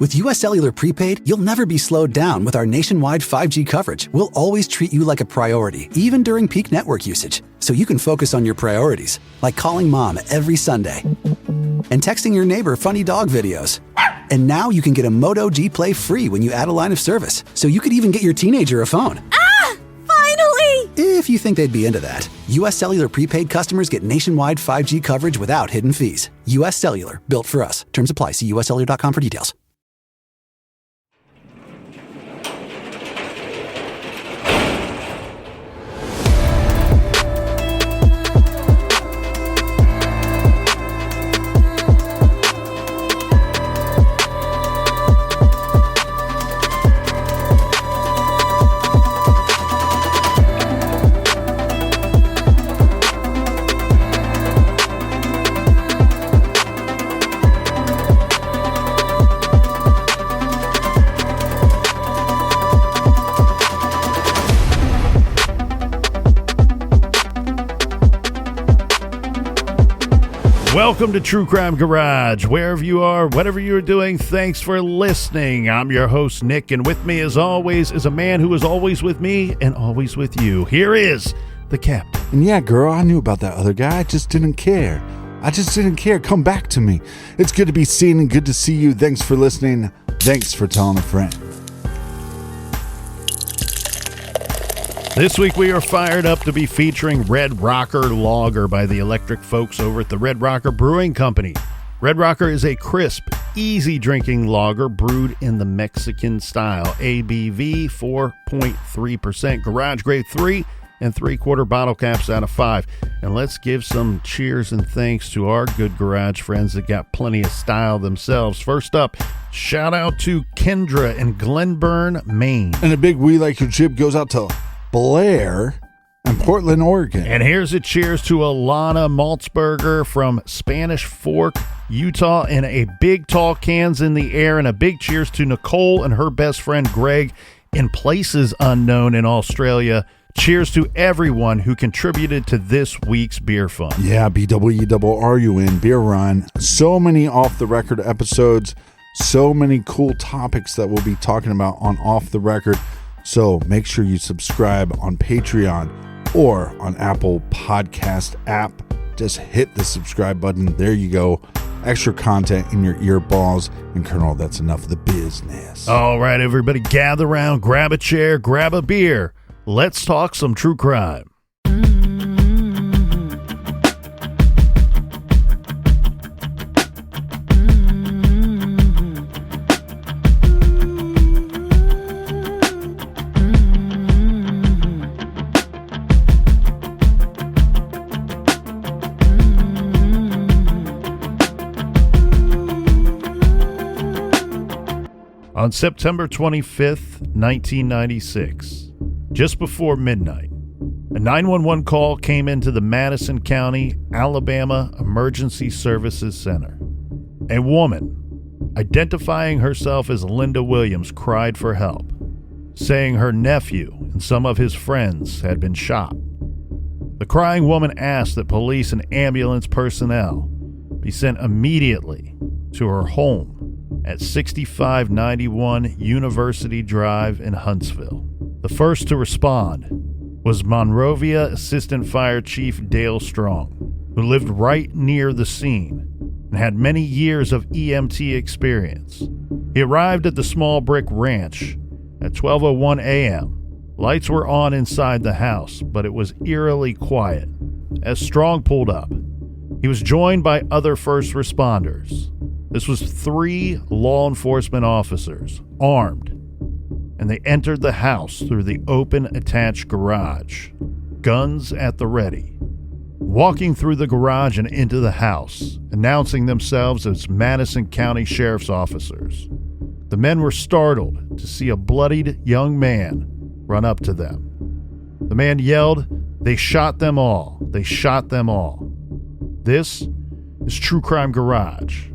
With US Cellular Prepaid, you'll never be slowed down with our nationwide 5G coverage. We'll always treat you like a priority, even during peak network usage, so you can focus on your priorities, like calling mom every Sunday and texting your neighbor funny dog videos. And now you can get a Moto G Play free when you add a line of service, so you could even get your teenager a phone. Finally! If you think they'd be into that. US Cellular Prepaid customers get nationwide 5G coverage without hidden fees. US Cellular, built for us. Terms apply. See uscellular.com for details. Welcome to True Crime Garage. Wherever you are, whatever you're doing, thanks for listening. I'm your host, Nick, and with me, as always, is a man who is always with me and always with you. Here is the captain. And yeah, girl, I knew about that other guy. I just didn't care. Come back to me. It's good to be seen and good to see you. Thanks for listening. Thanks for telling a friend. This week we are fired up to be featuring Red Rocker Lager by the Electric folks over at the Red Rocker Brewing Company. Red Rocker is a crisp, easy drinking lager brewed in the Mexican style. ABV 4.3%, garage grade 3 and 3/4 bottle caps out of 5. And let's give some cheers and thanks to our good garage friends that got plenty of style themselves. First up, shout out to Kendra in Glenburn, Maine. And a big We Like Your Jib goes out to Blair in Portland, Oregon. And here's a cheers to Alana Maltzberger from Spanish Fork, Utah, and a big tall cans in the air, and a big cheers to Nicole and her best friend Greg in places unknown in Australia. Cheers to everyone who contributed to this week's beer fun. Yeah, BWRUN, Beer Run. So many off the record episodes, so many cool topics that we'll be talking about on Off the Record. So make sure you subscribe on Patreon or on Apple Podcast app. Just hit the subscribe button. There you go. Extra content in your earballs. And Colonel, that's enough of the business. All right, everybody, gather around, grab a chair, grab a beer. Let's talk some true crime. On September 25th, 1996, just before midnight, a 911 call came into the Madison County, Alabama Emergency Services Center. A woman, identifying herself as Linda Williams, cried for help, saying her nephew and some of his friends had been shot. The crying woman asked that police and ambulance personnel be sent immediately to her home at 6591 University Drive in Huntsville. The first to respond was Monrovia Assistant Fire Chief Dale Strong, who lived right near the scene and had many years of EMT experience. He arrived at the small brick ranch at 12:01 a.m. Lights were on inside the house, but it was eerily quiet. As Strong pulled up, he was joined by other first responders. This was 3 law enforcement officers, armed, and they entered the house through the open attached garage, guns at the ready. Walking through the garage and into the house, announcing themselves as Madison County Sheriff's officers. The men were startled to see a bloodied young man run up to them. The man yelled, "They shot them all. They shot them all." This is True Crime Garage,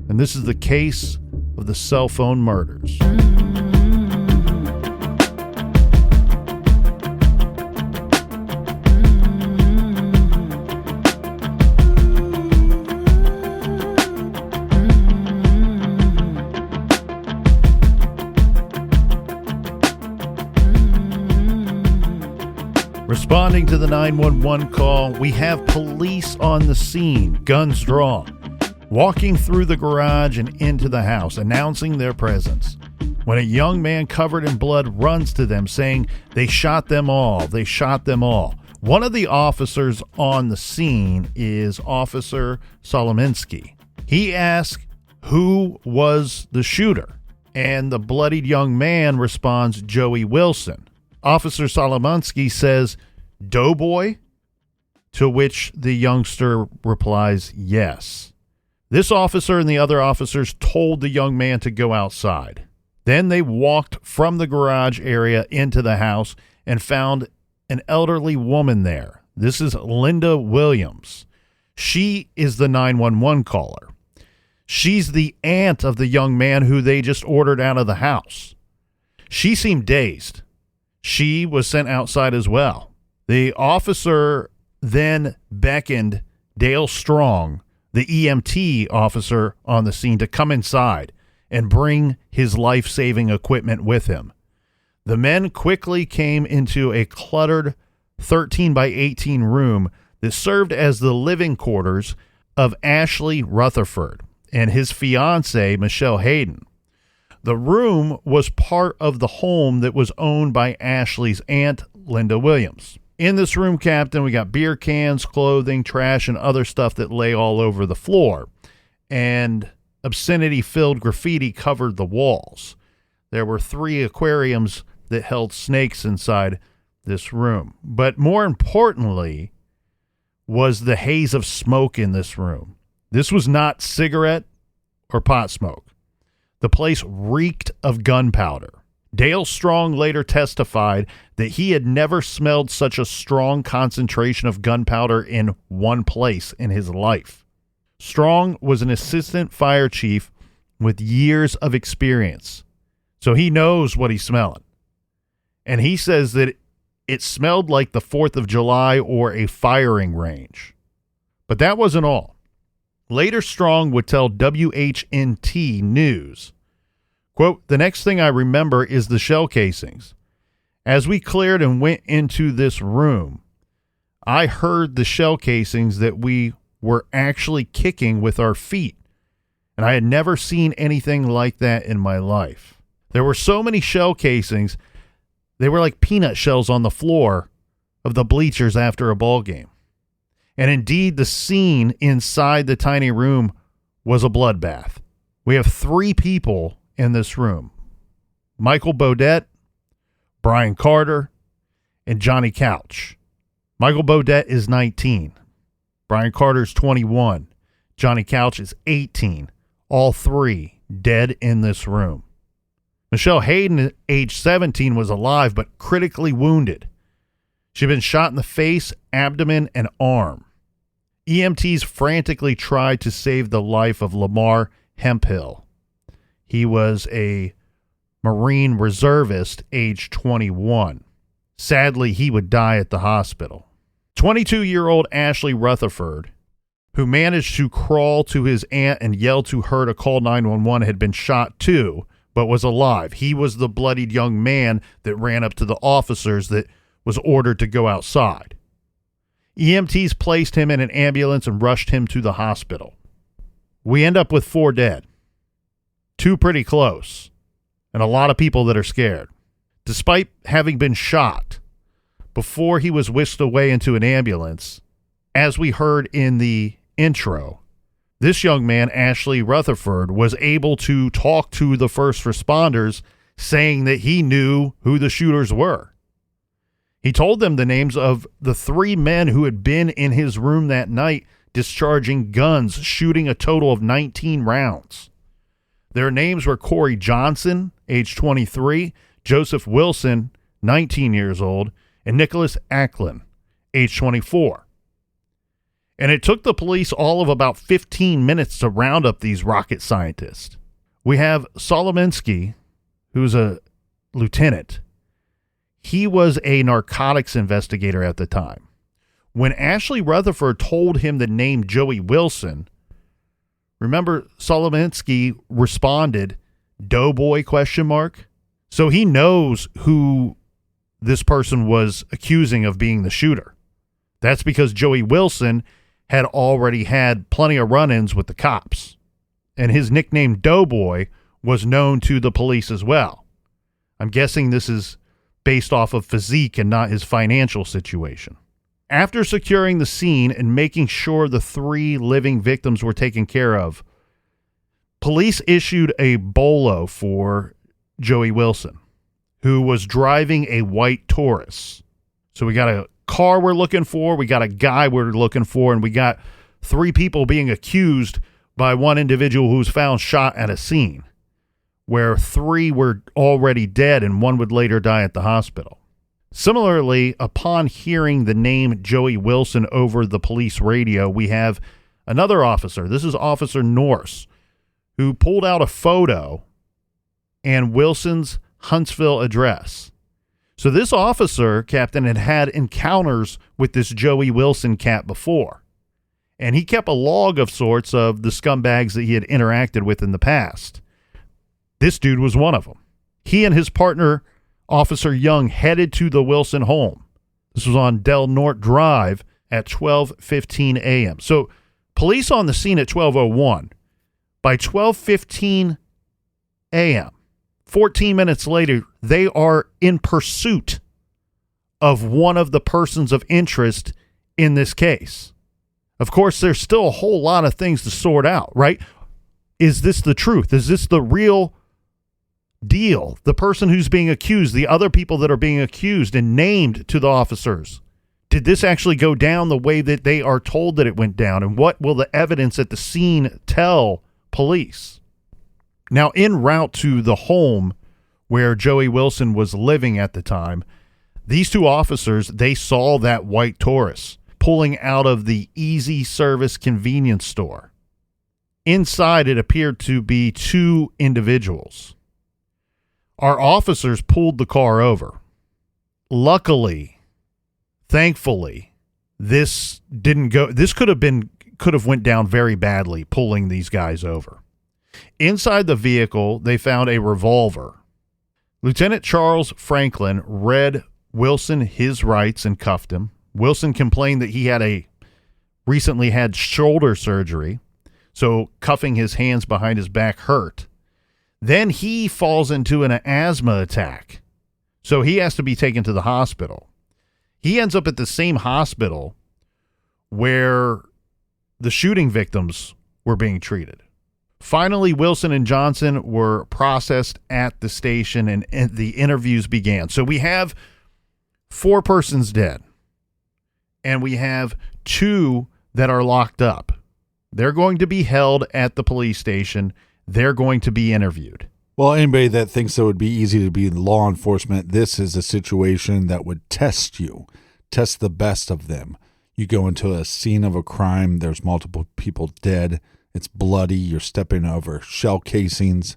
and this is the case of the cell phone murders. Responding to the 911 call, we have police on the scene, guns drawn, walking through the garage and into the house, announcing their presence. When a young man covered in blood runs to them, saying, "They shot them all, they shot them all." One of the officers on the scene is Officer Solominski. He asks who was the shooter, and the bloodied young man responds, "Joey Wilson." Officer Solominski says, "Doughboy?" To which the youngster replies, "Yes." This officer and the other officers told the young man to go outside. Then they walked from the garage area into the house and found an elderly woman there. This is Linda Williams. She is the 911 caller. She's the aunt of the young man who they just ordered out of the house. She seemed dazed. She was sent outside as well. The officer then beckoned Dale Strong, the EMT officer on the scene, to come inside and bring his life-saving equipment with him. The men quickly came into a cluttered 13 by 18 room that served as the living quarters of Ashley Rutherford and his fiancée, Michelle Hayden. The room was part of the home that was owned by Ashley's aunt, Linda Williams. In this room, Captain, we got beer cans, clothing, trash, and other stuff that lay all over the floor. And obscenity-filled graffiti covered the walls. There were 3 aquariums that held snakes inside this room. But more importantly was the haze of smoke in this room. This was not cigarette or pot smoke. The place reeked of gunpowder. Dale Strong later testified that he had never smelled such a strong concentration of gunpowder in one place in his life. Strong was an assistant fire chief with years of experience, so he knows what he's smelling. And he says that it smelled like the 4th of July or a firing range. But that wasn't all. Later, Strong would tell WHNT News, quote, "The next thing I remember is the shell casings. As we cleared and went into this room, I heard the shell casings that we were actually kicking with our feet, and I had never seen anything like that in my life. There were so many shell casings, they were like peanut shells on the floor of the bleachers after a ball game. And indeed, the scene inside the tiny room was a bloodbath. We have 3 people in this room: Michael Bodette, Brian Carter, and Johnny Couch. Michael Bodette is 19. Brian Carter's 21. Johnny Couch is 18. All 3 dead in this room. Michelle Hayden, age 17, was alive but critically wounded. She'd been shot in the face, abdomen, and arm. EMTs frantically tried to save the life of Lamar Hemphill. He was a Marine reservist, age 21. Sadly, he would die at the hospital. 22-year-old Ashley Rutherford, who managed to crawl to his aunt and yell to her to call 911, had been shot too, but was alive. He was the bloodied young man that ran up to the officers that was ordered to go outside. EMTs placed him in an ambulance and rushed him to the hospital. We end up with 4 dead. 2 pretty close, and a lot of people that are scared. Despite having been shot before he was whisked away into an ambulance, as we heard in the intro, this young man, Ashley Rutherford, was able to talk to the first responders, saying that he knew who the shooters were. He told them the names of the 3 men who had been in his room that night, discharging guns, shooting a total of 19 rounds. Their names were Corey Johnson, age 23, Joseph Wilson, 19 years old, and Nicholas Acklin, age 24. And it took the police all of about 15 minutes to round up these rocket scientists. We have Solominski, who's a lieutenant. He was a narcotics investigator at the time. When Ashley Rutherford told him the name Joey Wilson, remember Solominski responded, "Doughboy?" ? So he knows who this person was accusing of being the shooter. That's because Joey Wilson had already had plenty of run-ins with the cops, and his nickname Doughboy was known to the police as well. I'm guessing this is based off of physique and not his financial situation. After securing the scene and making sure the 3 living victims were taken care of, police issued a bolo for Joey Wilson, who was driving a white Taurus. So we got a car we're looking for, we got a guy we're looking for, and we got 3 people being accused by one individual who was found shot at a scene, where 3 were already dead and 1 would later die at the hospital. Similarly, upon hearing the name Joey Wilson over the police radio, we have another officer. This is Officer Norse, who pulled out a photo and Wilson's Huntsville address. So this officer, Captain, had had encounters with this Joey Wilson cat before, and he kept a log of sorts of the scumbags that he had interacted with in the past. This dude was one of them. He and his partner, Officer Young, headed to the Wilson home. This was on Del Norte Drive at 12:15 a.m. So police on the scene at 12:01. By 12:15 a.m., 14 minutes later, they are in pursuit of one of the persons of interest in this case. Of course, there's still a whole lot of things to sort out, right? Is this the truth? Is this the real deal? The person who's being accused, the other people that are being accused and named to the officers. Did this actually go down the way that they are told that it went down? And what will the evidence at the scene tell police? Now, en route to the home where Joey Wilson was living at the time, these 2 officers, they saw that white Taurus pulling out of the Easy Service convenience store. Inside, it appeared to be 2 individuals. Our officers pulled the car over. Luckily, thankfully, this didn't go. This could have went down very badly, pulling these guys over. Inside the vehicle, they found a revolver. Lieutenant Charles Franklin read Wilson his rights and cuffed him. Wilson complained that he had recently had shoulder surgery, so cuffing his hands behind his back hurt. Then he falls into an asthma attack, so he has to be taken to the hospital. He ends up at the same hospital where the shooting victims were being treated. Finally, Wilson and Johnson were processed at the station, and the interviews began. So we have 4 persons dead, and we have 2 that are locked up. They're going to be held at the police station. They're going to be interviewed. Well, anybody that thinks it would be easy to be law enforcement, this is a situation that would test you, test the best of them. You go into a scene of a crime, there's multiple people dead, it's bloody, you're stepping over shell casings,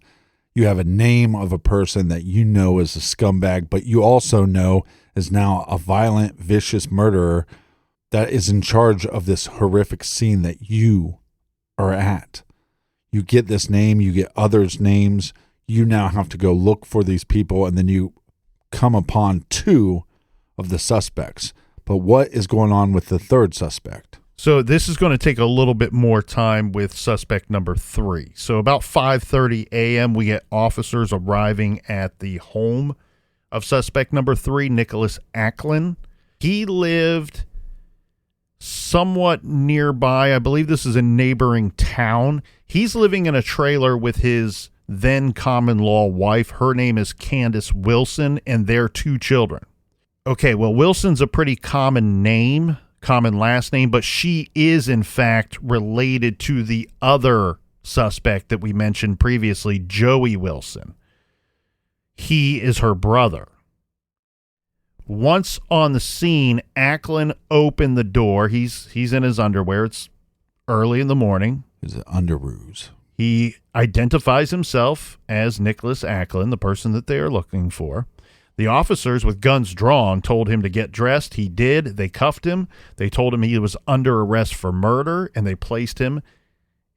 you have a name of a person that you know is a scumbag, but you also know is now a violent, vicious murderer that is in charge of this horrific scene that you are at. You get this name, you get others' names, you now have to go look for these people, and then you come upon 2 of the suspects. But what is going on with the 3rd suspect? So this is going to take a little bit more time with suspect number 3. So about 5:30 a.m., we get officers arriving at the home of suspect number 3, Nicholas Acklin. He lived somewhat nearby. I believe this is a neighboring town. He's living in a trailer with his then common-law wife. Her name is Candace Wilson, and their 2 children. Okay, well, Wilson's a pretty common name, common last name, but she is, in fact, related to the other suspect that we mentioned previously, Joey Wilson. He is her brother. Once on the scene, Acklin opened the door. He's in his underwear. It's early in the morning. He's an underoos. He identifies himself as Nicholas Acklin, the person that they are looking for. The officers with guns drawn told him to get dressed. He did. They cuffed him. They told him he was under arrest for murder, and they placed him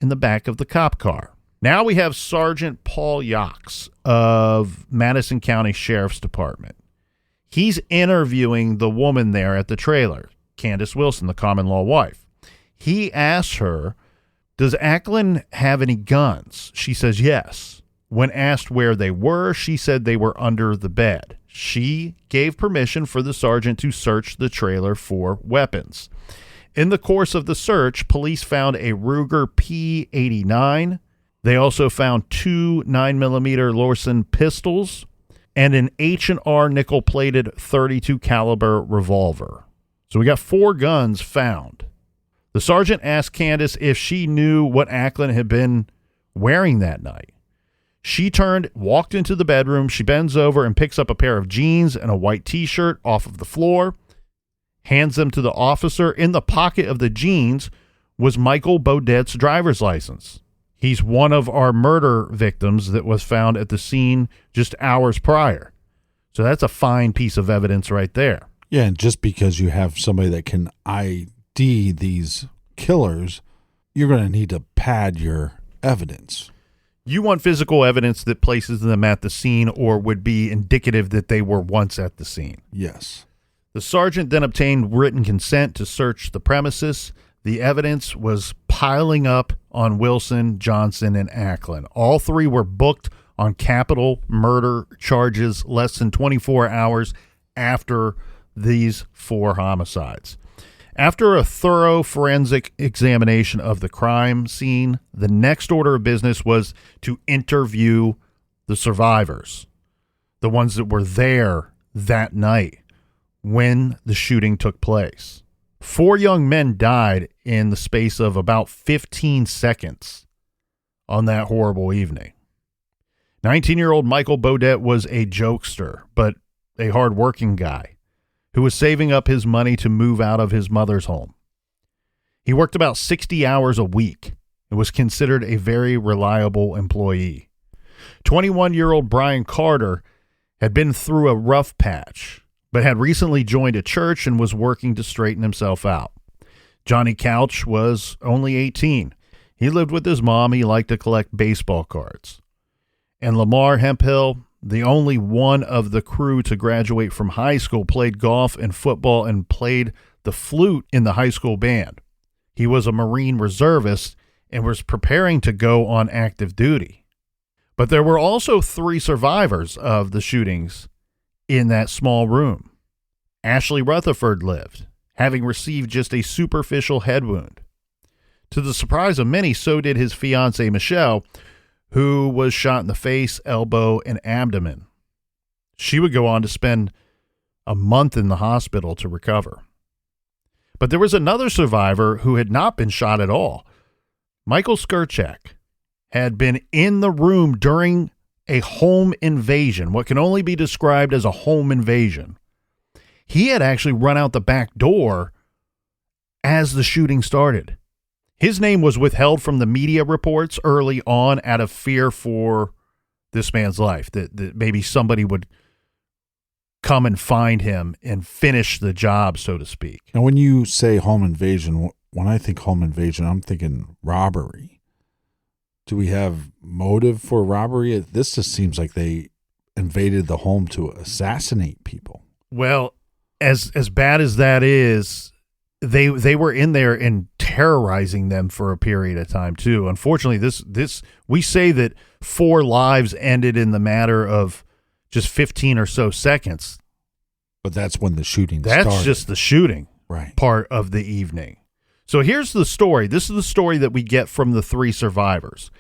in the back of the cop car. Now we have Sergeant Paul Yox of Madison County Sheriff's Department. He's interviewing the woman there at the trailer, Candace Wilson, the common law wife. He asks her, does Ackland have any guns? She says yes. When asked where they were, she said they were under the bed. She gave permission for the sergeant to search the trailer for weapons. In the course of the search, police found a Ruger P89. They also found 2 9mm Lawson pistols and an H&R nickel-plated .32 caliber revolver. So we got 4 guns found. The sergeant asked Candace if she knew what Ackland had been wearing that night. She walked into the bedroom. She bends over and picks up a pair of jeans and a white T-shirt off of the floor, hands them to the officer. In the pocket of the jeans was Michael Baudet's driver's license. He's one of our murder victims that was found at the scene just hours prior. So that's a fine piece of evidence right there. Yeah, and just because you have somebody that can ID these killers, you're going to need to pad your evidence. You want physical evidence that places them at the scene or would be indicative that they were once at the scene. Yes. The sergeant then obtained written consent to search the premises. The evidence was piling up on Wilson, Johnson, and Ackland. All 3 were booked on capital murder charges less than 24 hours after these 4 homicides. After a thorough forensic examination of the crime scene, the next order of business was to interview the survivors, the ones that were there that night when the shooting took place. 4 young men died in the space of about 15 seconds on that horrible evening. 19-year-old Michael Baudet was a jokester, but a hardworking guy who was saving up his money to move out of his mother's home. He worked about 60 hours a week and was considered a very reliable employee. 21-year-old Brian Carter had been through a rough patch, but had recently joined a church and was working to straighten himself out. Johnny Couch was only 18. He lived with his mom. He liked to collect baseball cards. And Lamar Hemphill, the only one of the crew to graduate from high school, played golf and football and played the flute in the high school band. He was a Marine reservist and was preparing to go on active duty. But there were also 3 survivors of the shootings in that small room. Ashley Rutherford lived, having received just a superficial head wound. To the surprise of many, so did his fiancée, Michelle, who was shot in the face, elbow, and abdomen. She would go on to spend a month in the hospital to recover. But there was another survivor who had not been shot at all. Michael Skirchak had been in the room during a home invasion, what can only be described as a home invasion. He had actually run out the back door as the shooting started. His name was withheld from the media reports early on out of fear for this man's life, that maybe somebody would come and find him and finish the job, so to speak. Now, when you say home invasion, when I think home invasion, I'm thinking robbery. Do we have motive for robbery? This just seems like they invaded the home to assassinate people. Well, as bad as that is, they were in there and terrorizing them for a period of time too. Unfortunately, this we say that 4 lives ended in the matter of just 15 or so seconds. But that's when the shooting started. That's just the shooting part of the evening. So here's the story. This is the story that we get from the 3 survivors.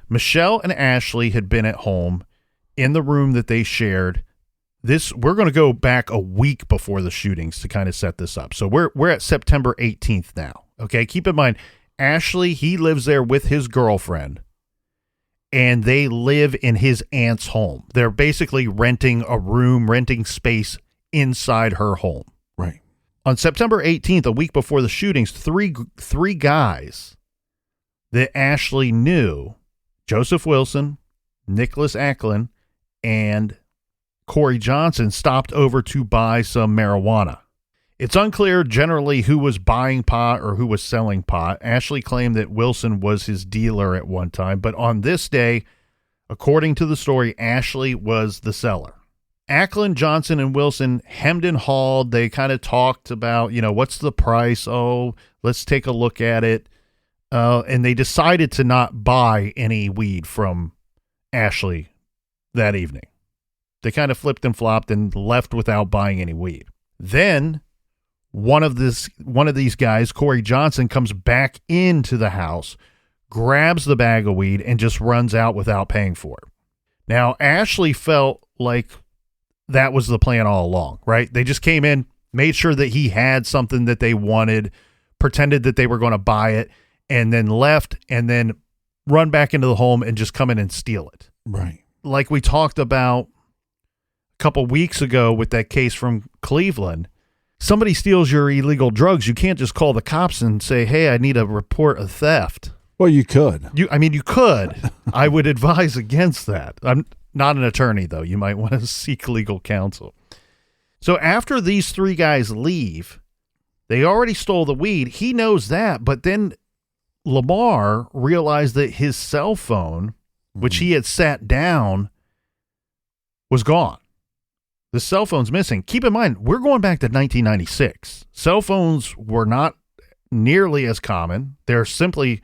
Michelle and Ashley had been at home in the room that they shared. We're going to go back a week before the shootings to kind of set this up. So we're at September 18th now. Okay, keep in mind, Ashley, he lives there with his girlfriend, and they live in his aunt's home. They're basically renting a room, renting space inside her home. Right. On September 18th, a week before the shootings, three guys that Ashley knew, Joseph Wilson, Nicholas Ackland, and Corey Johnson, stopped over to buy some marijuana. It's unclear generally who was buying pot or who was selling pot. Ashley claimed that Wilson was his dealer at one time, but on this day, according to the story, Ashley was the seller. Ackland, Johnson, and Wilson hemmed and hawed. They kind of talked about, what's the price? Oh, let's take a look at it. And they decided to not buy any weed from Ashley that evening. They kind of flipped and flopped and left without buying any weed. Then one of these guys, Corey Johnson, comes back into the house, grabs the bag of weed, and just runs out without paying for it. Now, Ashley felt like that was the plan all along, right? They just came in, made sure that he had something that they wanted, pretended that they were going to buy it, and then left, and then run back into the home and just come in and steal it. Right. Like we talked about a couple weeks ago with that case from Cleveland. Somebody steals your illegal drugs, you can't just call the cops and say, hey, I need a report of theft. Well, you could. You could. I would advise against that. I'm not an attorney, though. You might want to seek legal counsel. So after these three guys leave, they already stole the weed. He knows that, but then Lamar realized that his cell phone, which he had sat down, was gone. The cell phone's missing. Keep in mind, we're going back to 1996. Cell phones were not nearly as common. They're certainly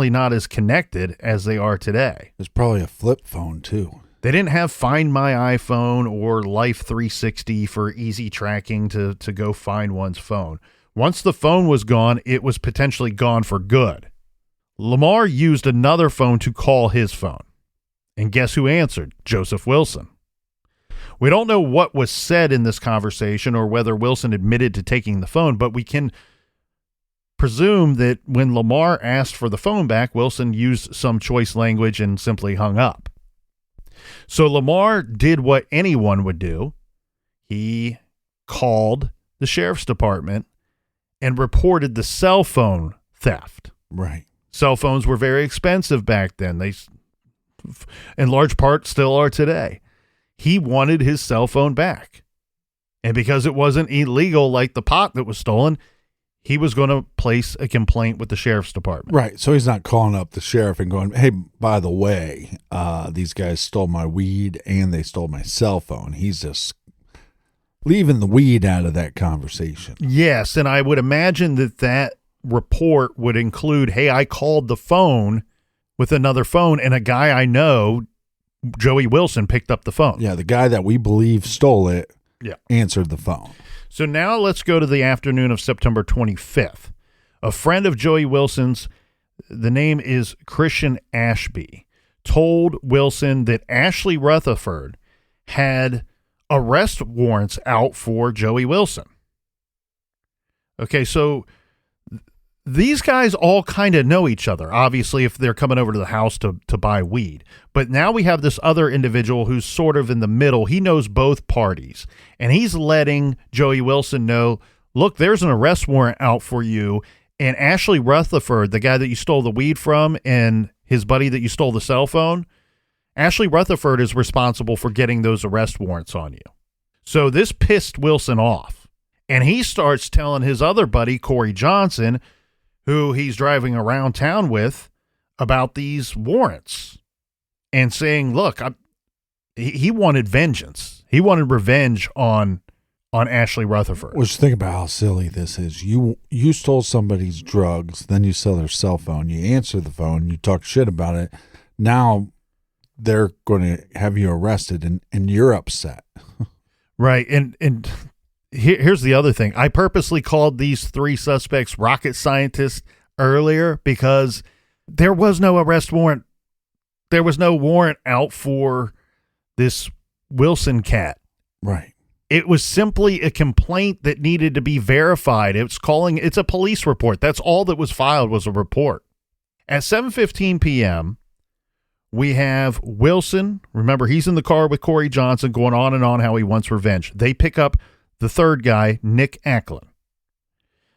not as connected as they are today. There's probably a flip phone, too. They didn't have Find My iPhone or Life 360 for easy tracking to go find one's phone. Once the phone was gone, it was potentially gone for good. Lamar used another phone to call his phone. And guess who answered? Joseph Wilson. We don't know what was said in this conversation or whether Wilson admitted to taking the phone, but we can presume that when Lamar asked for the phone back, Wilson used some choice language and simply hung up. So Lamar did what anyone would do. He called the sheriff's department and reported the cell phone theft. Right. Cell phones were very expensive back then. They, in large part, still are today. He wanted his cell phone back. And because it wasn't illegal like the pot that was stolen, he was going to place a complaint with the sheriff's department. Right. So he's not calling up the sheriff and going, hey, by the way, these guys stole my weed and they stole my cell phone. He's just leaving the weed out of that conversation. Yes. And I would imagine that report would include, hey, I called the phone with another phone and a guy I know, Joey Wilson, picked up the phone. Yeah. The guy that we believe stole it answered the phone. So now let's go to the afternoon of September 25th. A friend of Joey Wilson's, the name is Christian Ashby, told Wilson that Ashley Rutherford had arrest warrants out for Joey Wilson. Okay, so these guys all kind of know each other, obviously, if they're coming over to the house to buy weed. But now we have this other individual who's sort of in the middle. He knows both parties, and he's letting Joey Wilson know, look, there's an arrest warrant out for you, and Ashley Rutherford, the guy that you stole the weed from, and his buddy that you stole the cell phone, Ashley Rutherford is responsible for getting those arrest warrants on you. So this pissed Wilson off, and he starts telling his other buddy, Corey Johnson, who he's driving around town with, about these warrants and saying, look, he wanted vengeance. He wanted revenge on Ashley Rutherford. Which, think about how silly this is. You stole somebody's drugs, then you sell their cell phone, you answer the phone, you talk shit about it. Now they're going to have you arrested and you're upset. Right. And here's the other thing. I purposely called these three suspects rocket scientists earlier because there was no arrest warrant. There was no warrant out for this Wilson cat. Right. It was simply a complaint that needed to be verified. It's a police report. That's all that was filed, was a report. At 7:15 p.m., we have Wilson. Remember, he's in the car with Corey Johnson going on and on how he wants revenge. They pick up the third guy, Nick Ackland.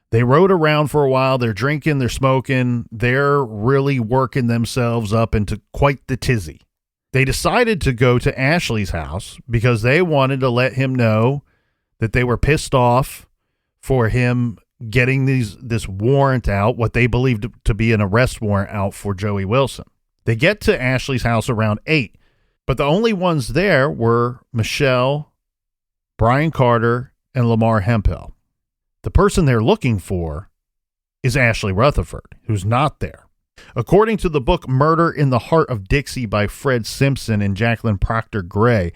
They rode around for a while. They're drinking, they're smoking. They're really working themselves up into quite the tizzy. They decided to go to Ashley's house because they wanted to let him know that they were pissed off for him getting this warrant out, what they believed to be an arrest warrant out for Joey Wilson. They get to Ashley's house around 8. But the only ones there were Michelle, Brian Carter, and Lamar Hemphill. The person they're looking for is Ashley Rutherford, who's not there. According to the book Murder in the Heart of Dixie by Fred Simpson and Jacqueline Proctor Gray,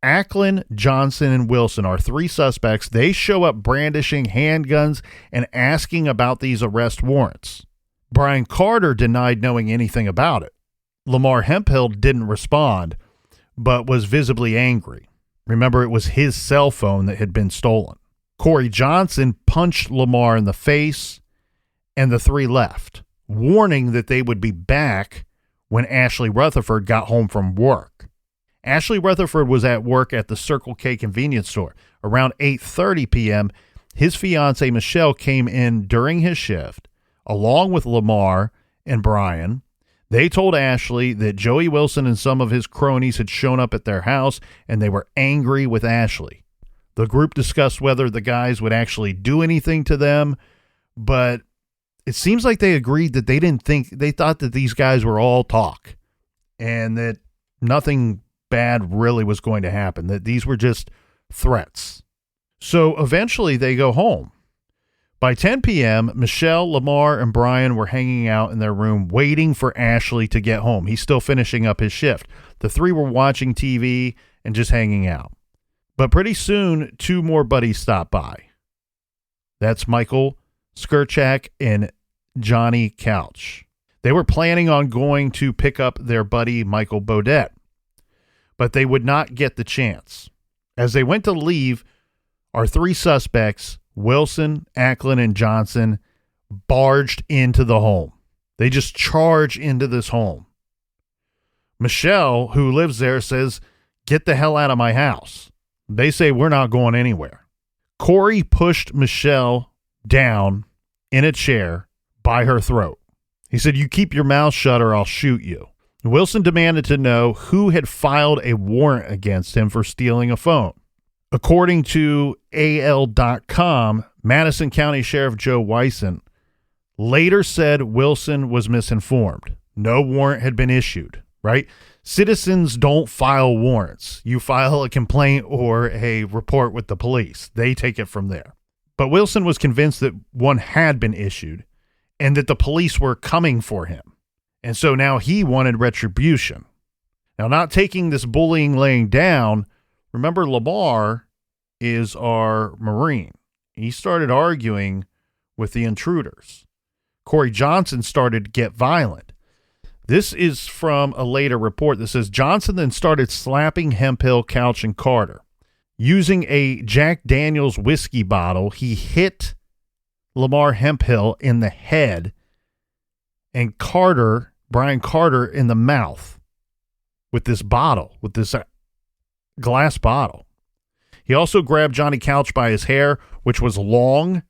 Ackland, Johnson, and Wilson are three suspects. They show up brandishing handguns and asking about these arrest warrants. Brian Carter denied knowing anything about it. Lamar Hemphill didn't respond, but was visibly angry. Remember, it was his cell phone that had been stolen. Corey Johnson punched Lamar in the face, and the three left, warning that they would be back when Ashley Rutherford got home from work. Ashley Rutherford was at work at the Circle K convenience store. Around 8:30 p.m., his fiancée Michelle came in during his shift, along with Lamar and Brian. They told Ashley that Joey Wilson and some of his cronies had shown up at their house, and they were angry with Ashley. The group discussed whether the guys would actually do anything to them, but it seems like they agreed that they thought that these guys were all talk and that nothing bad really was going to happen, that these were just threats. So eventually they go home. By 10 p.m., Michelle, Lamar, and Brian were hanging out in their room waiting for Ashley to get home. He's still finishing up his shift. The three were watching TV and just hanging out. But pretty soon, two more buddies stopped by. That's Michael Skirchak and Johnny Couch. They were planning on going to pick up their buddy Michael Bodette, but they would not get the chance. As they went to leave, our three suspects, Wilson, Ackland, and Johnson, barged into the home. They just charge into this home. Michelle, who lives there, says, "Get the hell out of my house." They say, "We're not going anywhere." Corey pushed Michelle down in a chair by her throat. He said, "You keep your mouth shut or I'll shoot you." Wilson demanded to know who had filed a warrant against him for stealing a phone. According to AL.com, Madison County Sheriff Joe Wyson later said Wilson was misinformed. No warrant had been issued, right? Citizens don't file warrants. You file a complaint or a report with the police. They take it from there. But Wilson was convinced that one had been issued and that the police were coming for him. And so now he wanted retribution. Now, not taking this bullying laying down, remember Lamar is our Marine. He started arguing with the intruders. Corey Johnson started to get violent. This is from a later report that says Johnson then started slapping Hemphill, Couch, and Carter. Using a Jack Daniels whiskey bottle, he hit Lamar Hemphill in the head and Brian Carter, in the mouth with this bottle, with this glass bottle. He also grabbed Johnny Couch by his hair, which was long,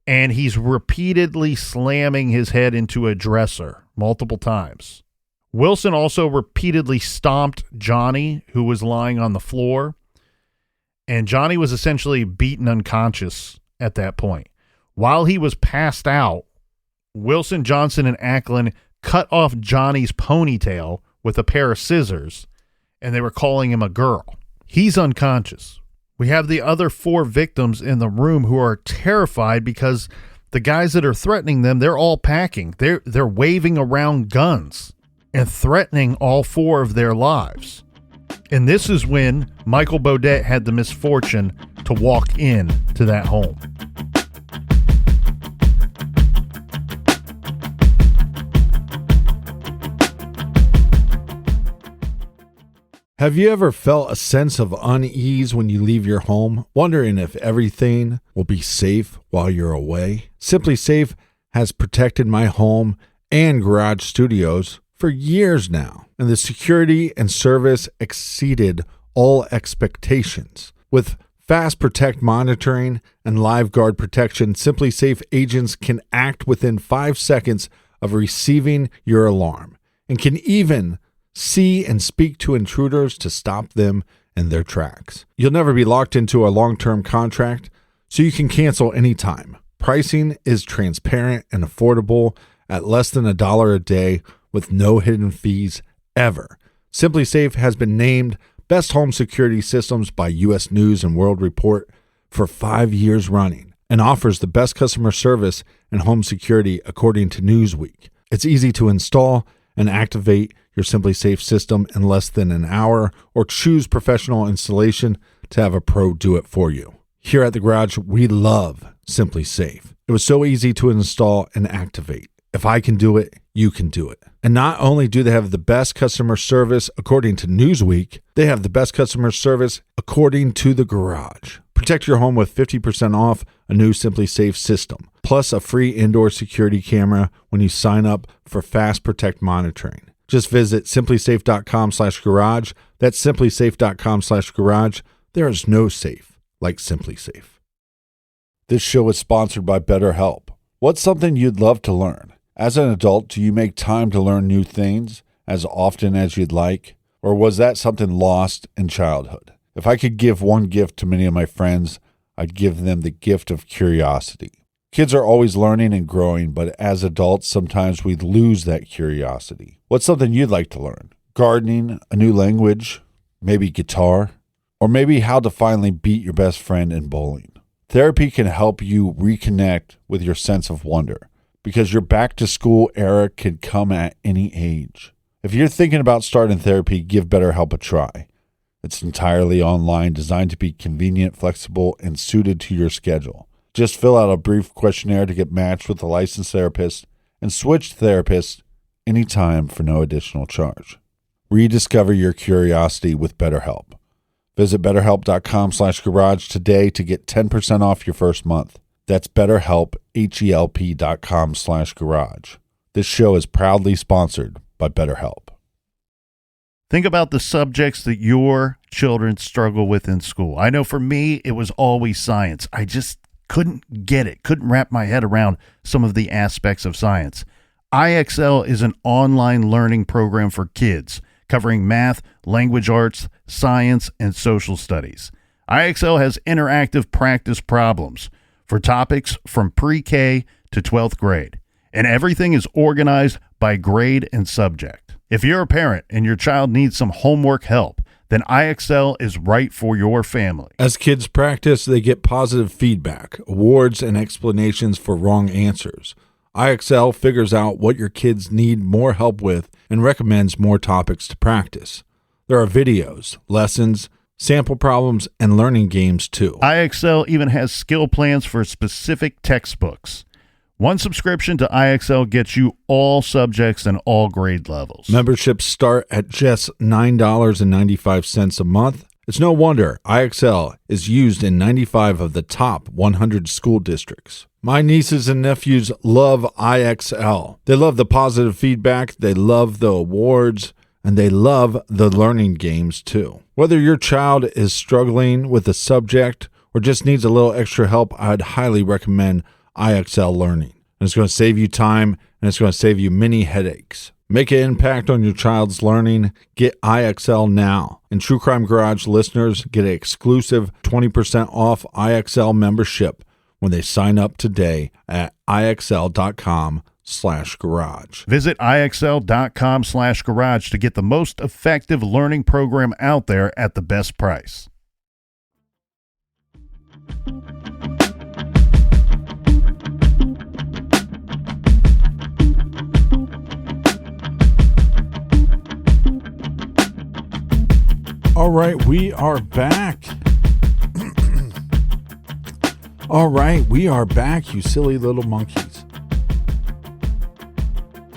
and he's repeatedly slamming his head into a dresser multiple times. Wilson also repeatedly stomped Johnny, who was lying on the floor, and Johnny was essentially beaten unconscious at that point. While he was passed out, Wilson, Johnson, and Ackland cut off Johnny's ponytail with a pair of scissors, and they were calling him a girl. He's unconscious. We have the other four victims in the room who are terrified because the guys that are threatening them, they're all packing. They're waving around guns and threatening all four of their lives. And this is when Michael Bodette had the misfortune to walk in to that home. Have you ever felt a sense of unease when you leave your home, wondering if everything will be safe while you're away? Simply Safe has protected my home and garage studios for years now, and the security and service exceeded all expectations. With Fast Protect monitoring and Live Guard protection, Simply Safe agents can act within 5 seconds of receiving your alarm and can even see and speak to intruders to stop them in their tracks. You'll never be locked into a long-term contract, so you can cancel anytime. Pricing is transparent and affordable at less than $1 a day with no hidden fees ever. Simply Safe has been named Best Home Security Systems by U.S. News and World Report for 5 years running and offers the best customer service and home security according to Newsweek. It's easy to install and activate your Simply Safe system in less than an hour, or choose professional installation to have a pro do it for you. Here at the garage, we love Simply Safe. It was so easy to install and activate. If I can do it, you can do it. And not only do they have the best customer service according to Newsweek, they have the best customer service according to the garage. Protect your home with 50% off a new Simply Safe system, plus a free indoor security camera when you sign up for Fast Protect monitoring. Just visit simplysafe.com/garage. That's simplysafe.com/garage. There is no safe like Simply Safe. This show is sponsored by BetterHelp. What's something you'd love to learn? As an adult, do you make time to learn new things as often as you'd like? Or was that something lost in childhood? If I could give one gift to many of my friends, I'd give them the gift of curiosity. Kids are always learning and growing, but as adults, sometimes we lose that curiosity. What's something you'd like to learn? Gardening, a new language, maybe guitar, or maybe how to finally beat your best friend in bowling. Therapy can help you reconnect with your sense of wonder, because your back-to-school era can come at any age. If you're thinking about starting therapy, give BetterHelp a try. It's entirely online, designed to be convenient, flexible, and suited to your schedule. Just fill out a brief questionnaire to get matched with a licensed therapist and switch therapists anytime for no additional charge. Rediscover your curiosity with BetterHelp. Visit BetterHelp.com/garage today to get 10% off your first month. That's BetterHelp, HELP.com/garage. This show is proudly sponsored by BetterHelp. Think about the subjects that your children struggle with in school. I know for me, it was always science. I just couldn't get it, couldn't wrap my head around some of the aspects of science. IXL is an online learning program for kids covering math, language arts, science, and social studies. IXL has interactive practice problems for topics from pre-K to 12th grade, and everything is organized by grade and subject. If you're a parent and your child needs some homework help, then IXL is right for your family. As kids practice, they get positive feedback, awards, and explanations for wrong answers. IXL figures out what your kids need more help with and recommends more topics to practice. There are videos, lessons, sample problems, and learning games too. IXL even has skill plans for specific textbooks. One subscription to IXL gets you all subjects and all grade levels. Memberships start at just $9.95 a month. It's no wonder IXL is used in 95 of the top 100 school districts. My nieces and nephews love IXL. They love the positive feedback, they love the awards, and they love the learning games too. Whether your child is struggling with a subject or just needs a little extra help, I'd highly recommend IXL Learning. And it's going to save you time, and it's going to save you many headaches. Make an impact on your child's learning. Get IXL now. And True Crime Garage listeners get an exclusive 20% off IXL membership when they sign up today at IXL.com/garage. Visit IXL.com/garage to get the most effective learning program out there at the best price. All right, we are back. All right, we are back, you silly little monkeys.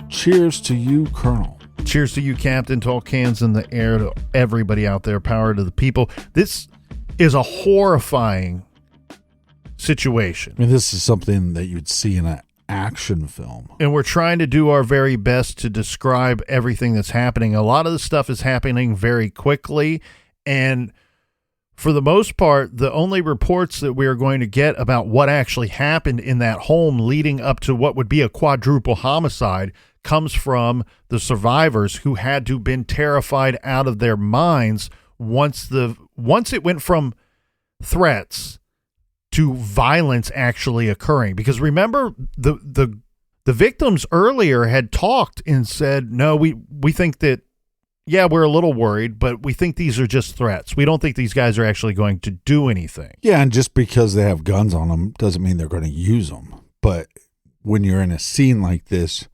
Cheers to you, Colonel. Cheers to you, Captain. Tall cans in the air to everybody out there. Power to the people. This is a horrifying situation. I mean, this is something that you'd see in an action film. And we're trying to do our very best to describe everything that's happening. A lot of the stuff is happening very quickly, and for the most part, the only reports that we are going to get about what actually happened in that home leading up to what would be a quadruple homicide comes from the survivors, who had to have been terrified out of their minds once it went from threats to violence actually occurring. Because remember, the victims earlier had talked and said, no, we think that yeah, we're a little worried, but we think these are just threats. We don't think these guys are actually going to do anything. Yeah, and just because they have guns on them doesn't mean they're going to use them. But when you're in a scene like this,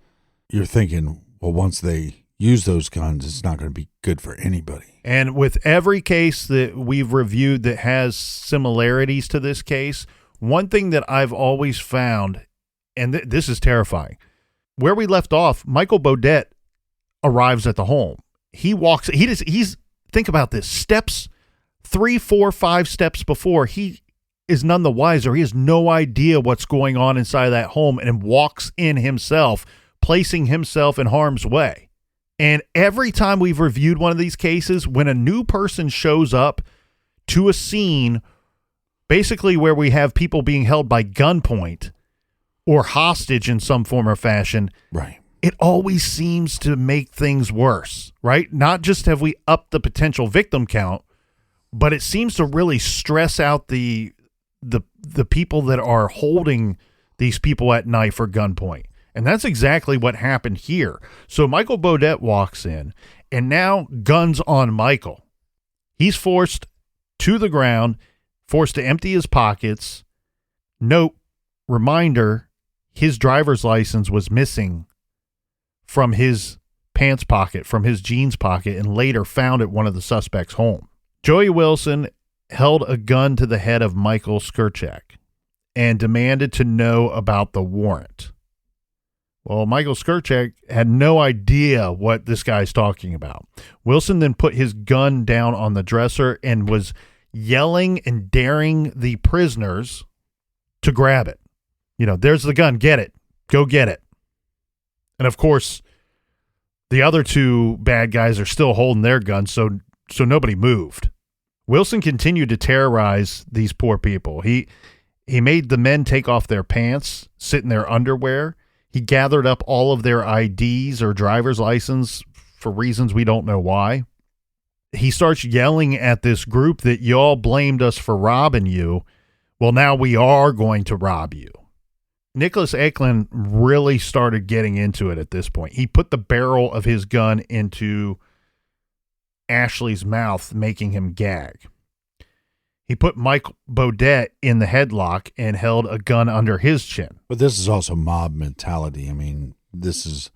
you're thinking, well, once they use those guns, it's not going to be good for anybody. And with every case that we've reviewed that has similarities to this case, one thing that I've always found, and this is terrifying, where we left off, Michael Bodette arrives at the home. He's think about this, steps 3, 4, 5 steps before, he is none the wiser. He has no idea what's going on inside of that home and walks in himself, placing himself in harm's way. And every time we've reviewed one of these cases, when a new person shows up to a scene, basically where we have people being held by gunpoint or hostage in some form or fashion, right, it always seems to make things worse, right? Not just have we upped the potential victim count, but it seems to really stress out the people that are holding these people at knife or gunpoint. And that's exactly what happened here. So Michael Bodette walks in, and now guns on Michael. He's forced to the ground, forced to empty his pockets. Note, reminder, his driver's license was missing from his pants pocket, from his jeans pocket, and later found at one of the suspects' home. Joey Wilson held a gun to the head of Michael Skurchak and demanded to know about the warrant. Well, Michael Skurchak had no idea what this guy's talking about. Wilson then put his gun down on the dresser and was yelling and daring the prisoners to grab it. You know, there's the gun, get it, go get it. And of course, the other two bad guys are still holding their guns, so nobody moved. Wilson continued to terrorize these poor people. He made the men take off their pants, sit in their underwear. He gathered up all of their IDs or driver's license for reasons we don't know why. He starts yelling at this group that y'all blamed us for robbing you. Well, now we are going to rob you. Nicholas Eklund really started getting into it at this point. He put the barrel of his gun into Ashley's mouth, making him gag. He put Mike Bodette in the headlock and held a gun under his chin. But this is also mob mentality. I mean, this is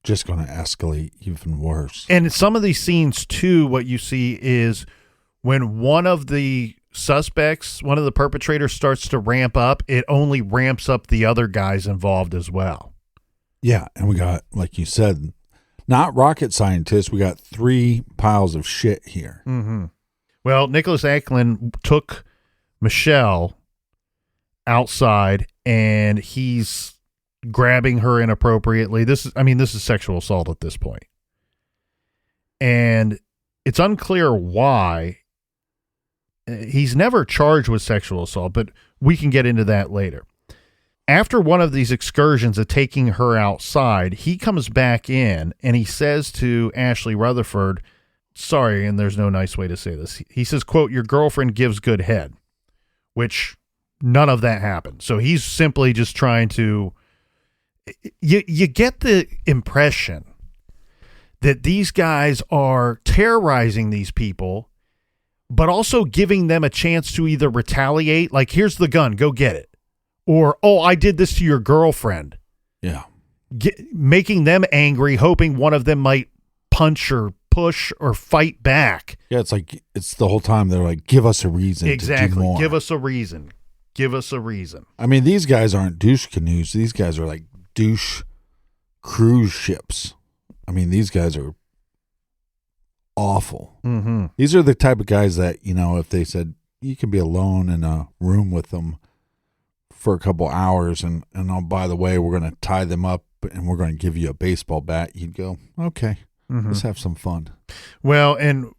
just going to escalate even worse. And in some of these scenes, too, what you see is when one of the suspects, one of the perpetrators starts to ramp up, it only ramps up the other guys involved as well. Yeah, and we got, like you said, not rocket scientists. We got 3 piles of shit here. Mm-hmm. Well, Nicholas Eklund took Michelle outside, and he's grabbing her inappropriately. This is sexual assault at this point. And it's unclear why. He's never charged with sexual assault, but we can get into that later. After one of these excursions of taking her outside, he comes back in and he says to Ashley Rutherford, sorry, and there's no nice way to say this. He says, quote, your girlfriend gives good head, which none of that happened. So he's simply just trying to, you get the impression that these guys are terrorizing these people, but also giving them a chance to either retaliate, like, here's the gun, go get it. Or, oh, I did this to your girlfriend. Yeah. Making them angry, hoping one of them might punch or push or fight back. Yeah, it's the whole time they're like, give us a reason exactly. to do more. Give us a reason. Give us a reason. I mean, these guys aren't douche canoes. These guys are like douche cruise ships. I mean, these guys are awful. Mm-hmm. These are the type of guys that, you know, if they said you can be alone in a room with them for a couple hours and oh, by the way, we're going to tie them up and we're going to give you a baseball bat, you'd go, okay, let's have some fun. Well, and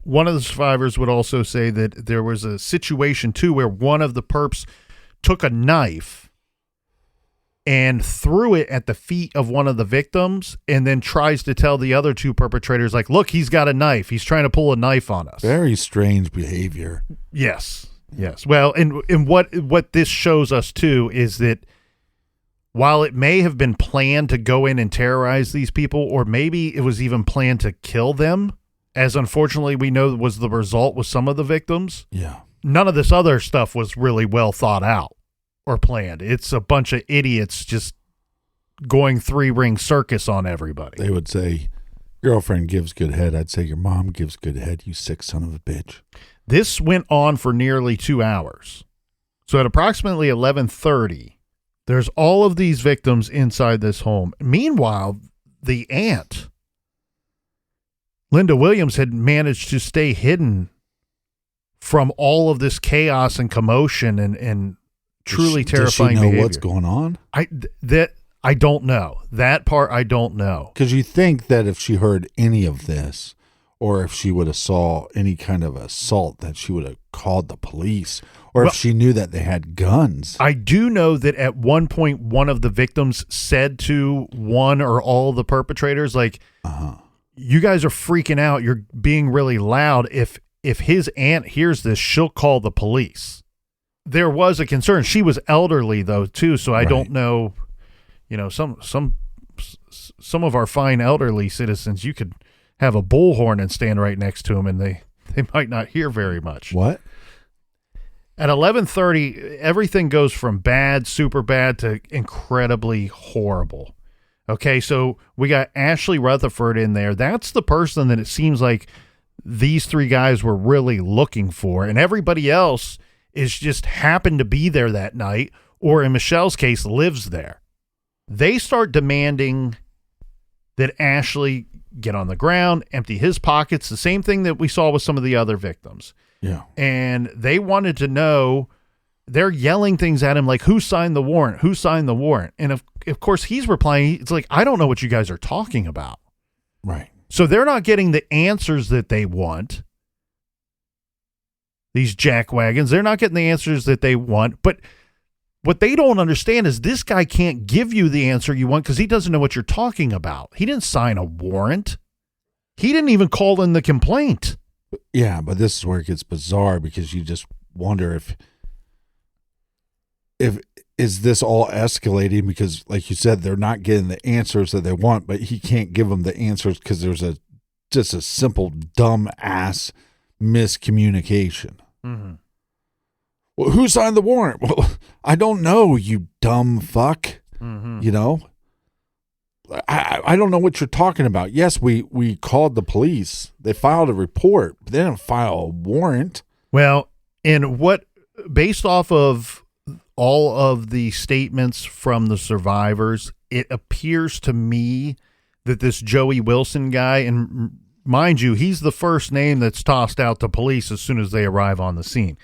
one of the survivors would also say that there was a situation too where one of the perps took a knife and threw it at the feet of one of the victims and then tries to tell the other 2 perpetrators, like, look, he's got a knife. He's trying to pull a knife on us. Very strange behavior. Yes. Yes. Well, and what this shows us too is that while it may have been planned to go in and terrorize these people, or maybe it was even planned to kill them, as unfortunately we know was the result with some of the victims. Yeah. None of this other stuff was really well thought out or planned. It's a bunch of idiots just going three-ring circus on everybody. They would say, girlfriend gives good head. I'd say your mom gives good head, you sick son of a bitch. This went on for nearly 2 hours. So at approximately 11:30, there's all of these victims inside this home. Meanwhile, the aunt, Linda Williams, had managed to stay hidden from all of this chaos and commotion and truly terrifying does she know behavior. what's going on? I don't know. That part I don't know. Because you think that if she heard any of this, or if she would have saw any kind of assault, that she would have called the police, or if she knew that they had guns. I do know that at one point, one of the victims said to one or all the perpetrators, like, you guys are freaking out. You're being really loud. If his aunt hears this, she'll call the police. There was a concern. She was elderly, though, too, so I don't know. You know, some of our fine elderly citizens, you could have a bullhorn and stand right next to them, and they might not hear very much. What? At 11:30, everything goes from bad, super bad, to incredibly horrible. Okay, so we got Ashley Rutherford in there. That's the person that it seems like these three guys were really looking for, and everybody else is just happened to be there that night, or in Michelle's case, lives there. They start demanding that Ashley get on the ground, empty his pockets, the same thing that we saw with some of the other victims. Yeah. And they wanted to know, they're yelling things at him like, who signed the warrant? Who signed the warrant? And of course, he's replying, it's like, I don't know what you guys are talking about. Right. So they're not getting the answers that they want. These jackwagons, they're not getting the answers that they want. But what they don't understand is this guy can't give you the answer you want because he doesn't know what you're talking about. He didn't sign a warrant. He didn't even call in the complaint. Yeah, but this is where it gets bizarre, because you just wonder if is this all escalating, because like you said, they're not getting the answers that they want, but he can't give them the answers because there's just a simple dumb ass miscommunication. Mm-hmm. Well, who signed the warrant? Well, I don't know, you dumb fuck. Mm-hmm. You know, I don't know what you're talking about. Yes, we called the police. They filed a report, but they didn't file a warrant. Well, and based off of all of the statements from the survivors, it appears to me that this Joey Wilson guy, and mind you, he's the first name that's tossed out to police as soon as they arrive on the scene.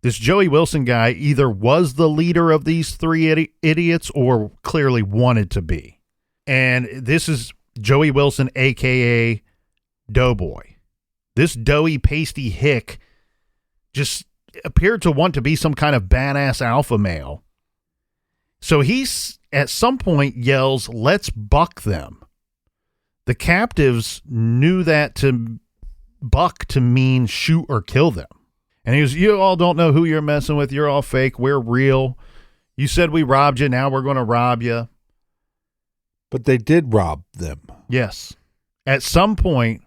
This Joey Wilson guy either was the leader of these three idiots or clearly wanted to be. And this is Joey Wilson, a.k.a. Doughboy. This doughy, pasty hick just appeared to want to be some kind of badass alpha male. So he's at some point yells, "Let's buck them." The captives knew that to buck to mean shoot or kill them. And he was, you all don't know who you're messing with. You're all fake. We're real. You said we robbed you. Now we're going to rob you. But they did rob them. Yes. At some point,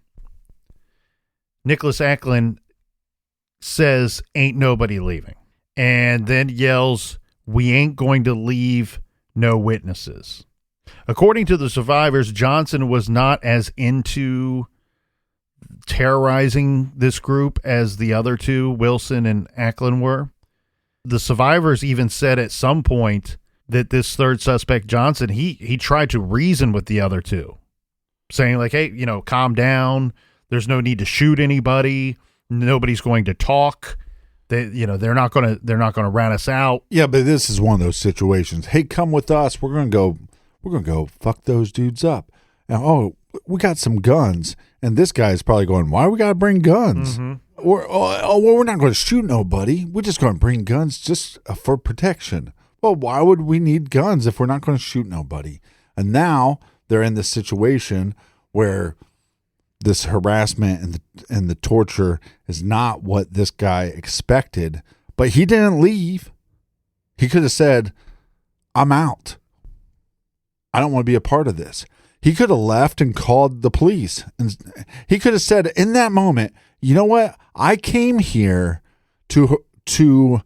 Nicholas Acklin says, "Ain't nobody leaving." And then yells, "We ain't going to leave no witnesses." According to the survivors, Johnson was not as into terrorizing this group as the other two, Wilson and Acklin, were. The survivors even said at some point that this third suspect, Johnson, he tried to reason with the other two, saying like, "Hey, calm down. There's no need to shoot anybody. Nobody's going to talk. They're not going to rat us out." Yeah, but this is one of those situations. Hey, come with us. We're going to go fuck those dudes up. And we got some guns. And this guy is probably going, "Why we got to bring guns? Mm-hmm. We're not going to shoot nobody. We're just going to bring guns just for protection." Well, why would we need guns if we're not going to shoot nobody? And now they're in this situation where this harassment and the torture is not what this guy expected, but he didn't leave. He could have said, "I'm out." I don't want to be a part of this. He could have left and called the police. And he could have said in that moment, you know what? I came here to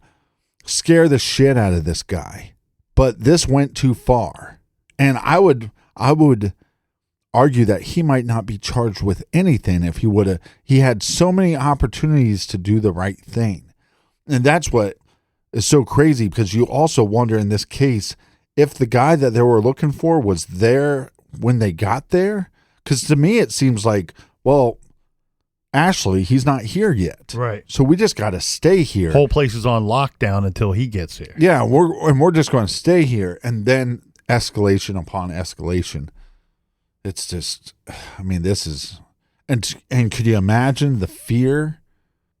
scare the shit out of this guy, but this went too far. And I would argue that he might not be charged with anything if he had so many opportunities to do the right thing. And that's what is so crazy, because you also wonder in this case if the guy that they were looking for was there when they got there. Because to me, it seems like, well, Ashley, he's not here yet. Right. So we just got to stay here. Whole place is on lockdown until he gets here. Yeah, we're just going to stay here. And then escalation upon escalation. It's just, I mean, this is, and could you imagine the fear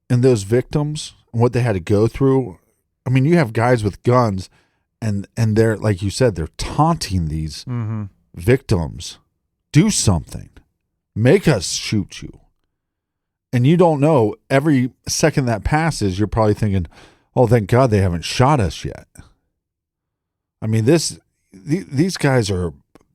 in those victims and what they had to go through? I mean, you have guys with guns and they're, like you said, they're taunting these victims. Do something. Make us shoot you. And you don't know, every second that passes, you're probably thinking, oh, thank God they haven't shot us yet. I mean, these guys are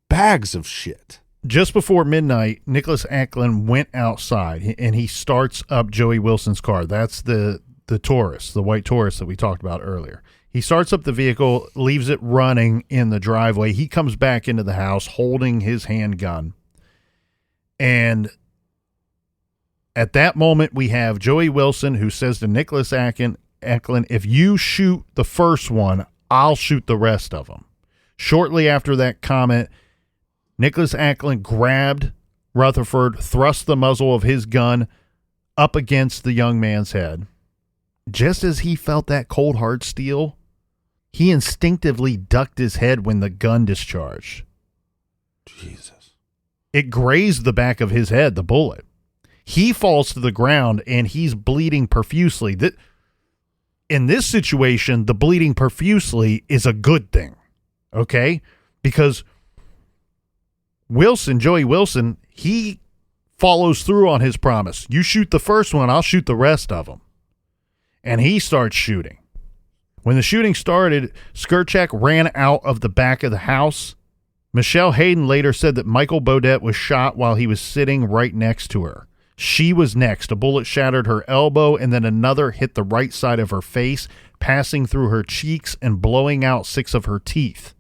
bags of shit. Just before midnight, Nicholas Eklund went outside and he starts up Joey Wilson's car. That's the Taurus, the white Taurus that we talked about earlier. He starts up the vehicle, leaves it running in the driveway. He comes back into the house holding his handgun. And at that moment, we have Joey Wilson, who says to Nicholas Eklund, if you shoot the first one, I'll shoot the rest of them. Shortly after that comment, Nicholas Eklund grabbed Rutherford, thrust the muzzle of his gun up against the young man's head. Just as he felt that cold hard steel, he instinctively ducked his head when the gun discharged. Jesus. It grazed the back of his head, the bullet. He falls to the ground and he's bleeding profusely. In this situation, the bleeding profusely is a good thing, okay? Because Joey Wilson, he follows through on his promise. You shoot the first one, I'll shoot the rest of them. And he starts shooting. When the shooting started, Skirchak ran out of the back of the house. Michelle Hayden later said that Michael Bodette was shot while he was sitting right next to her. She was next. A bullet shattered her elbow, and then another hit the right side of her face, passing through her cheeks and blowing out 6 of her teeth.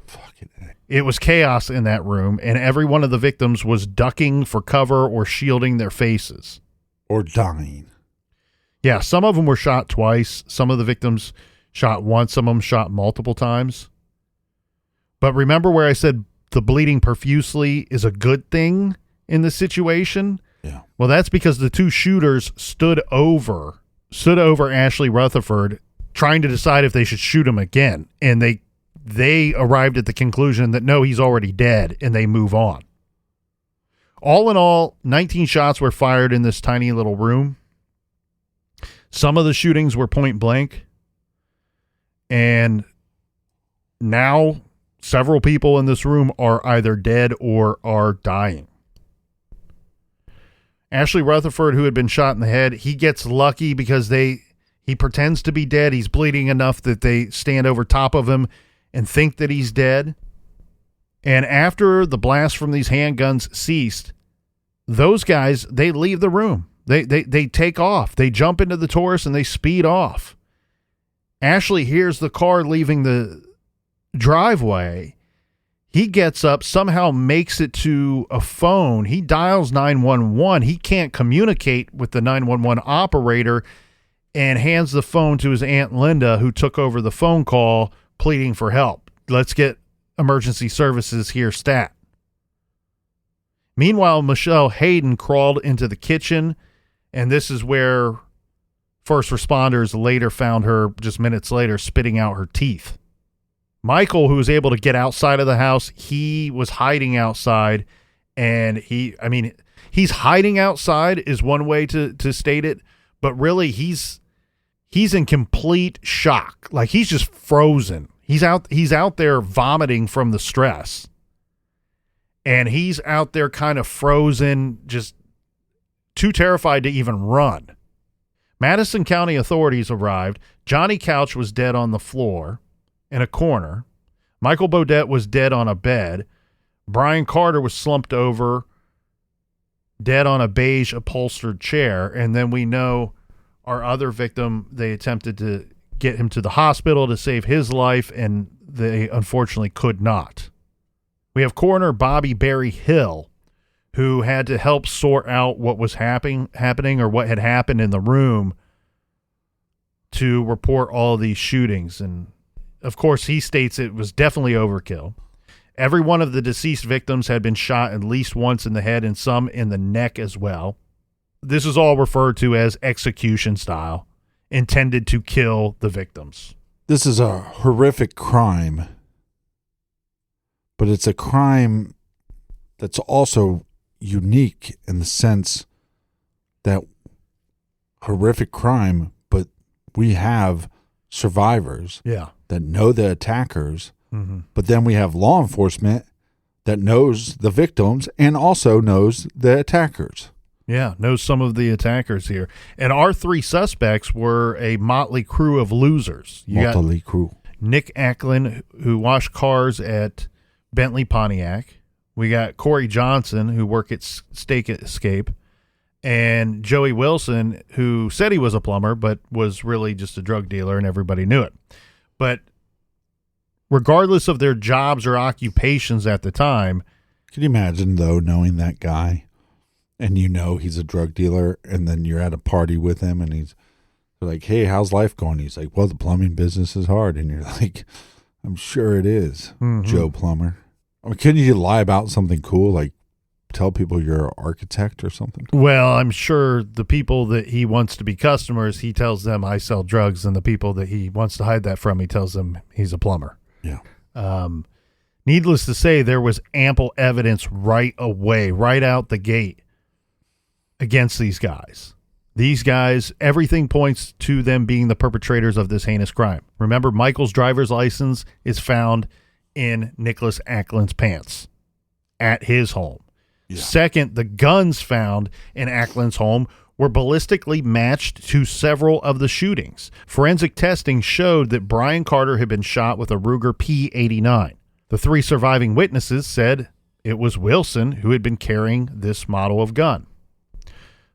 Fucking A. It was chaos in that room, and every one of the victims was ducking for cover or shielding their faces. Or dying. Yeah, some of them were shot twice. Some of the victims shot once. Some of them shot multiple times. But remember where I said the bleeding profusely is a good thing in this situation? Yeah. Well, that's because the 2 shooters stood over Ashley Rutherford, trying to decide if they should shoot him again. And they arrived at the conclusion that no, he's already dead, and they move on. All in all, 19 shots were fired in this tiny little room. Some of the shootings were point blank. And now several people in this room are either dead or are dying. Ashley Rutherford, who had been shot in the head, he gets lucky because he pretends to be dead. He's bleeding enough that they stand over top of him and think that he's dead. And after the blast from these handguns ceased, those guys, they leave the room. They take off. They jump into the Taurus and they speed off. Ashley hears the car leaving the driveway. He gets up, somehow makes it to a phone. He dials 911. He can't communicate with the 911 operator and hands the phone to his Aunt Linda, who took over the phone call, pleading for help. Let's get emergency services here stat. Meanwhile, Michelle Hayden crawled into the kitchen, and this is where first responders later found her just minutes later spitting out her teeth. Michael, who was able to get outside of the house, he was hiding outside, and he's hiding outside is one way to state it, but really he's in complete shock. Like, he's just frozen. He's out there vomiting from the stress. And he's out there kind of frozen, just too terrified to even run. Madison County authorities arrived. Johnny Couch was dead on the floor in a corner. Michael Bodette was dead on a bed. Brian Carter was slumped over, dead on a beige upholstered chair. And then we know our other victim, they attempted to get him to the hospital to save his life, and they unfortunately could not. We have coroner Bobby Barry Hill, who had to help sort out what was happening or what had happened in the room to report all these shootings. And of course, he states it was definitely overkill. Every one of the deceased victims had been shot at least once in the head and some in the neck as well. This is all referred to as execution style, intended to kill the victims. This is a horrific crime, but it's a crime that's also unique in the sense that horrific crime, but we have survivors that know the attackers, but then we have law enforcement that knows the victims and also knows the attackers. Yeah, knows some of the attackers here. And our three suspects were a motley crew of losers. Motley crew. Nick Acklin, who washed cars at Bentley Pontiac. We got Corey Johnson, who worked at Steak Escape. And Joey Wilson, who said he was a plumber, but was really just a drug dealer, and everybody knew it. But regardless of their jobs or occupations at the time. Can you imagine, though, knowing that guy? And you know he's a drug dealer, and then you're at a party with him, and he's like, hey, how's life going? He's like, well, the plumbing business is hard. And you're like, I'm sure it is, Joe Plumber. I mean, couldn't you lie about something cool, like tell people you're an architect or something? Well, I'm sure the people that he wants to be customers, he tells them I sell drugs, and the people that he wants to hide that from, he tells them he's a plumber. Yeah. Needless to say, there was ample evidence right away, right out the gate, against these guys. These guys, everything points to them being the perpetrators of this heinous crime. Remember, Michael's driver's license is found in Nicholas Acklin's pants at his home. Yeah. Second, the guns found in Acklin's home were ballistically matched to several of the shootings. Forensic testing showed that Brian Carter had been shot with a Ruger P89. The three surviving witnesses said it was Wilson who had been carrying this model of gun.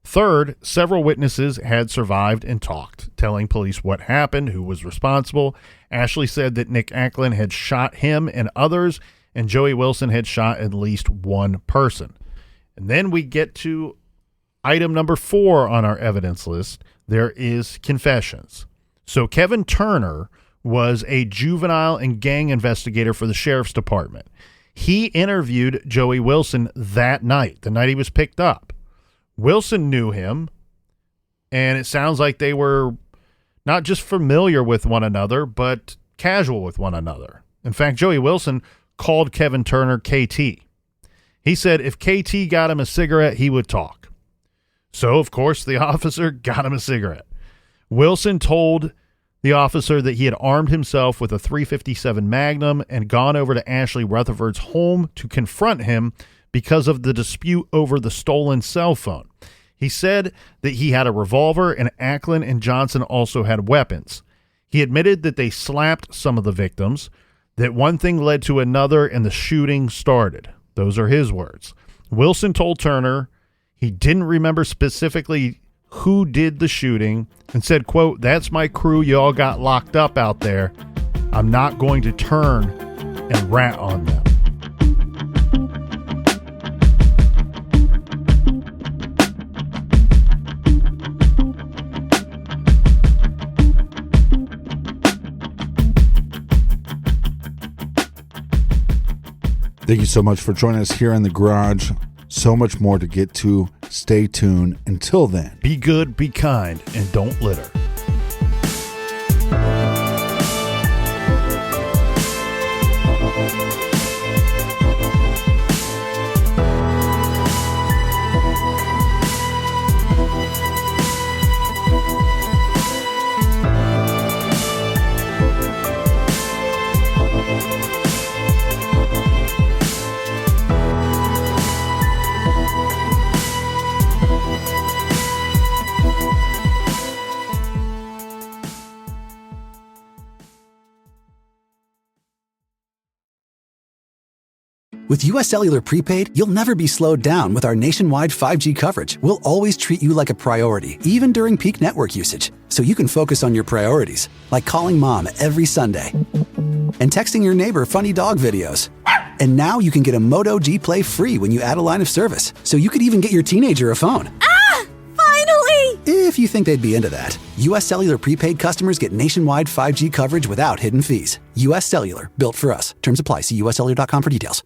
Third, several witnesses had survived and talked, telling police what happened, who was responsible. Ashley said that Nick Acklin had shot him and others, and Joey Wilson had shot at least one person. And then we get to item number 4 on our evidence list. There is confessions. So Kevin Turner was a juvenile and gang investigator for the sheriff's department. He interviewed Joey Wilson that night, the night he was picked up. Wilson knew him, and it sounds like they were not just familiar with one another, but casual with one another. In fact, Joey Wilson called Kevin Turner KT. He said if KT got him a cigarette, he would talk. So, of course, the officer got him a cigarette. Wilson told the officer that he had armed himself with a .357 Magnum and gone over to Ashley Rutherford's home to confront him because of the dispute over the stolen cell phone. He said that he had a revolver, and Acklin and Johnson also had weapons. He admitted that they slapped some of the victims, that one thing led to another, and the shooting started. Those are his words. Wilson told Turner he didn't remember specifically who did the shooting and said, quote, "That's my crew. You all got locked up out there. I'm not going to turn and rat on them." Thank you so much for joining us here in the garage. So much more to get to. Stay tuned. Until then, be good, be kind, and don't litter. With US Cellular Prepaid, you'll never be slowed down with our nationwide 5G coverage. We'll always treat you like a priority, even during peak network usage, so you can focus on your priorities, like calling mom every Sunday and texting your neighbor funny dog videos. And now you can get a Moto G Play free when you add a line of service, so you could even get your teenager a phone. Finally! If you think they'd be into that. US Cellular Prepaid customers get nationwide 5G coverage without hidden fees. US Cellular, built for us. Terms apply. See uscellular.com for details.